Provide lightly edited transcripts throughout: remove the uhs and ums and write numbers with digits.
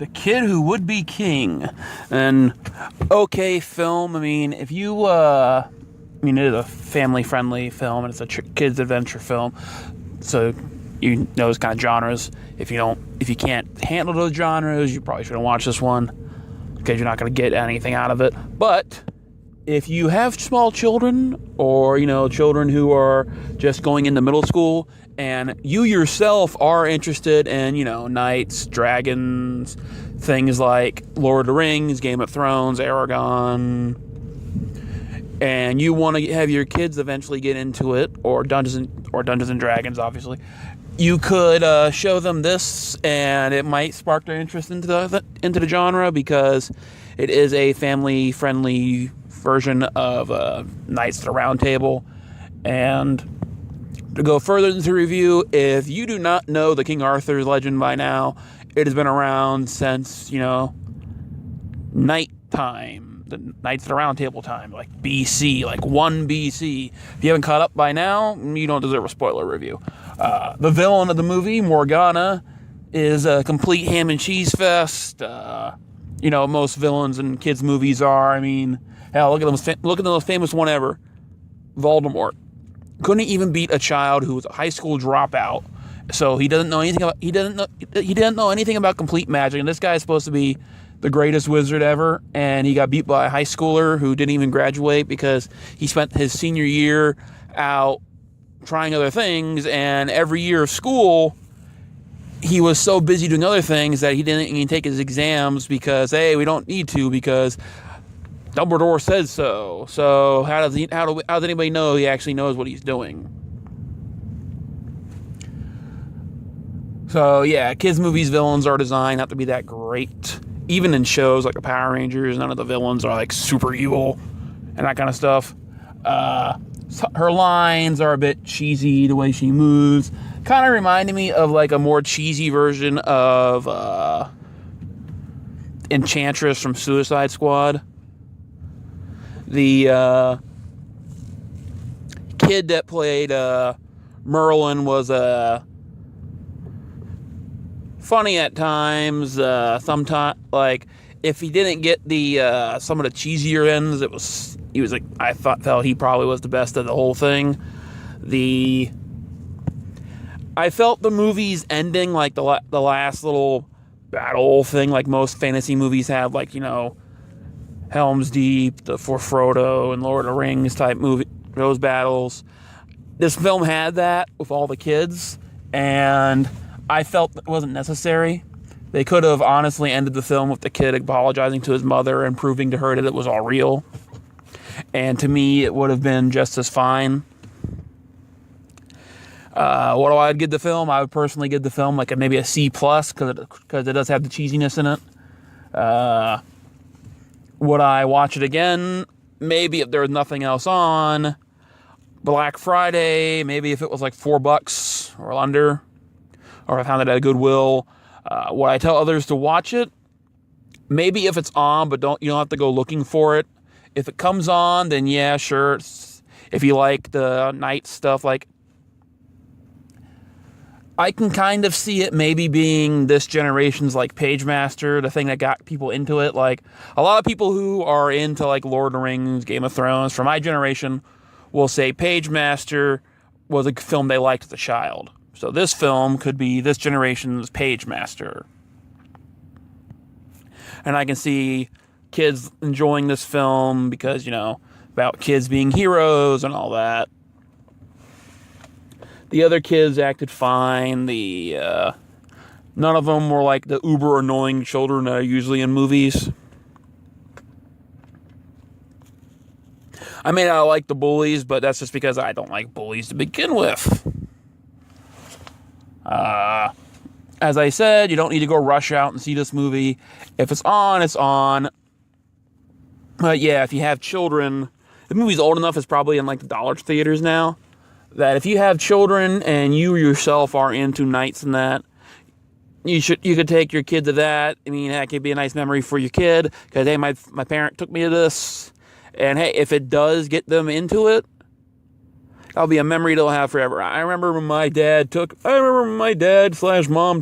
The Kid Who Would Be King. An okay film. I mean, if you, it is a family-friendly film, and it's a kid's adventure film, so you know those kind of genres. If you can't handle those genres, you probably shouldn't watch this one, because you're not going to get anything out of it. But if you have small children, or, children who are just going into middle school, and you yourself are interested in, knights, dragons, things like Lord of the Rings, Game of Thrones, Aragon, and you want to have your kids eventually get into it, or Dungeons and Dragons, obviously, you could show them this, and it might spark their interest into the genre, because it is a family-friendly version of Knights of the Round Table. And to go further into the review, if you do not know the King Arthur's legend by now, it has been around since, night time, the Knights of the Round Table time, like BC, like 1 BC. If you haven't caught up by now, you don't deserve a spoiler review. The villain of the movie, Morgana, is a complete ham and cheese fest. Most villains in kids' movies are. I mean, hell, look at the most famous one ever, Voldemort. Couldn't even beat a child who was a high school dropout. So he didn't know anything about complete magic. And this guy is supposed to be the greatest wizard ever, and he got beat by a high schooler who didn't even graduate because he spent his senior year out trying other things, and every year of school he was so busy doing other things that he didn't even take his exams because, hey, we don't need to, because Dumbledore says so. So how does anybody know he actually knows what he's doing? So yeah, kids' movies villains are designed not to be that great. Even in shows like the Power Rangers, none of the villains are like super evil and that kind of stuff. Her lines are a bit cheesy, the way she moves. Kind of reminded me of like a more cheesy version of Enchantress from Suicide Squad. The kid that played Merlin was funny at times. Sometimes, like, if he didn't get the some of the cheesier ends, he was like, felt he probably was the best of the whole thing. I felt the movie's ending, like the last little battle thing, like most fantasy movies have, like, Helm's Deep, for Frodo, and Lord of the Rings type movie, those battles. This film had that with all the kids, and I felt it wasn't necessary. They could have honestly ended the film with the kid apologizing to his mother and proving to her that it was all real. And to me, it would have been just as fine. What do I give the film? I would personally give the film like maybe a C+, because it does have the cheesiness in it. Would I watch it again? Maybe if there was nothing else on. Black Friday, maybe if it was like $4 or under, or I found it at Goodwill. Would I tell others to watch it? Maybe if it's on, but you don't have to go looking for it. If it comes on, then yeah, sure. If you like the night stuff, like, I can kind of see it maybe being this generation's like Pagemaster, the thing that got people into it. Like, a lot of people who are into like Lord of the Rings, Game of Thrones, from my generation, will say Pagemaster was a film they liked as a child. So this film could be this generation's Pagemaster. And I can see kids enjoying this film because, about kids being heroes and all that. The other kids acted fine. None of them were like the uber annoying children that are usually in movies. I may not like the bullies, but that's just because I don't like bullies to begin with. As I said, you don't need to go rush out and see this movie. If it's on, it's on. But yeah, if you have children, the movie's old enough, it's probably in like the dollar theaters now, that if you have children and you yourself are into knights and that, you could take your kid to that. I mean, that could be a nice memory for your kid, because, hey, my parent took me to this. And hey, if it does get them into it, That'll be a memory they'll have forever. I remember when my dad/mom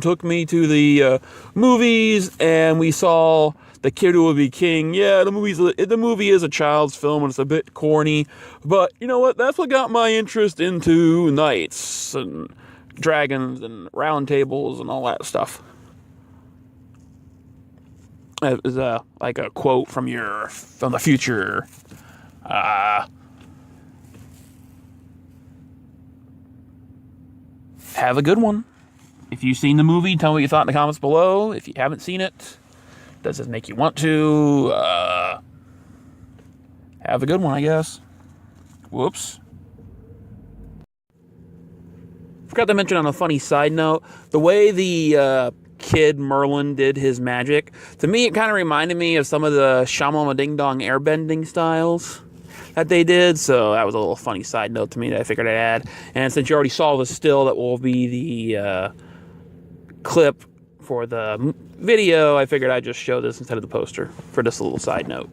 took me to the movies, and we saw The Kid Who Will Be King. Yeah, the movie is a child's film, and it's a bit corny, but you know what? That's what got my interest into knights and dragons and round tables and all that stuff. It was like a quote from the future. Have a good one. If you've seen the movie, tell me what you thought in the comments below. If you haven't seen it, does it make you want to? Have a good one, I guess. Whoops. Forgot to mention on a funny side note, the way the kid Merlin did his magic, to me it kind of reminded me of some of the Shamalama Ding Dong airbending styles that they did, so that was a little funny side note to me that I figured I'd add. And since you already saw the still that will be the clip for the video, I figured I'd just show this instead of the poster for just a little side note.